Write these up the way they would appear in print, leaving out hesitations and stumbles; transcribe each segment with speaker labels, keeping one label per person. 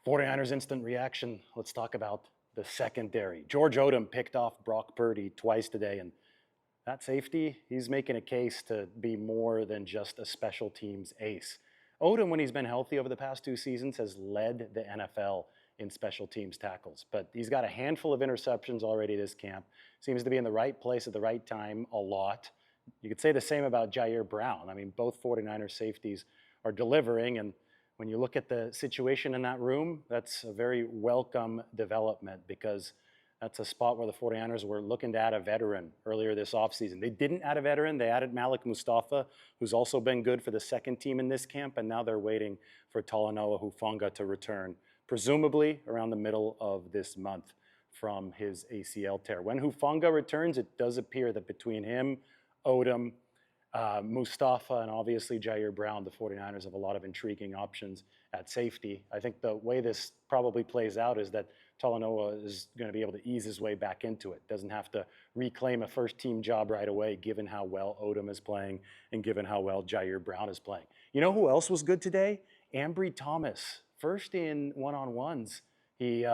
Speaker 1: 49ers instant reaction. Let's talk about the secondary. George Odum picked off Brock Purdy twice today, and that safety, he's making a case to be more than just a special teams ace. Odum, when he's been healthy over the past 2 seasons, has led the NFL in special teams tackles, but he's got a handful of interceptions already this camp. Seems to be in the right place at the right time a lot. You could say the same about Jair Brown. I mean, both 49ers safeties are delivering, and when you look at the situation in that room, that's a very welcome development because that's a spot where the 49ers were looking to add a veteran earlier this offseason. They didn't add a veteran. They added Malik Mustafa, who's also been good for the second team in this camp, and now they're waiting for Talanoa Hufanga to return, presumably around the middle of this month from his ACL tear. When Hufanga returns, it does appear that between him, Odum, Mustafa, and obviously Jair Brown, the 49ers have a lot of intriguing options at safety. I think the way this probably plays out is that Talanoa is going to be able to ease his way back into it. Doesn't have to reclaim a first-team job right away, given how well Odum is playing and given how well Jair Brown is playing. You know who else was good today? Ambry Thomas. First in one-on-ones. He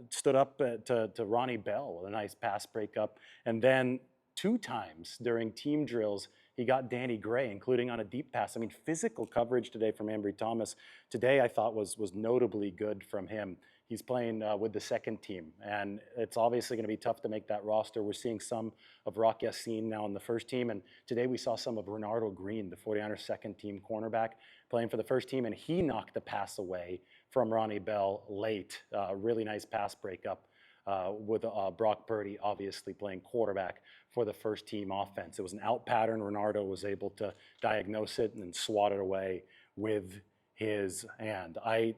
Speaker 1: stood up to Ronnie Bell with a nice pass breakup, and then 2 times during team drills, he got Danny Gray, including on a deep pass. I mean, physical coverage today from Ambry Thomas. Today, I thought was notably good from him. He's playing with the second team, and it's obviously going to be tough to make that roster. We're seeing some of Rock Ya-Sin now in the first team, and today we saw some of Renardo Green, the 49ers second team cornerback, playing for the first team, and he knocked the pass away from Ronnie Bell late. Really nice pass breakup. With Brock Purdy obviously playing quarterback for the first team offense. It was an out pattern. Renardo was able to diagnose it and swat it away with his hand. I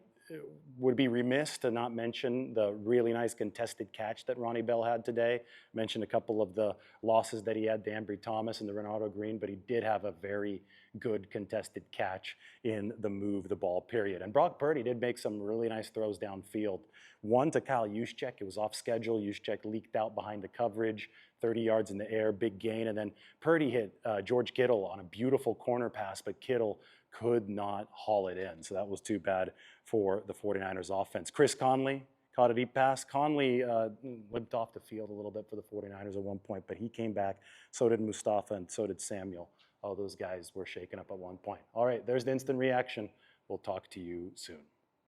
Speaker 1: would be remiss to not mention the really nice contested catch that Ronnie Bell had today. Mentioned a couple of the losses that he had to Ambry Thomas and the Renardo Green, but he did have a very good contested catch in the move the ball period. And Brock Purdy did make some really nice throws downfield. One to Kyle Juszczyk. It was off schedule. Juszczyk leaked out behind the coverage, 30 yards in the air, big gain. And then Purdy hit George Kittle on a beautiful corner pass, but Kittle could not haul it in. So that was too bad for the 49ers offense. Chris Conley caught a deep pass. Conley limped off the field a little bit for the 49ers at one point, but he came back. So did Mustafa and so did Samuel. All those guys were shaken up at one point. All right, there's the instant reaction. We'll talk to you soon.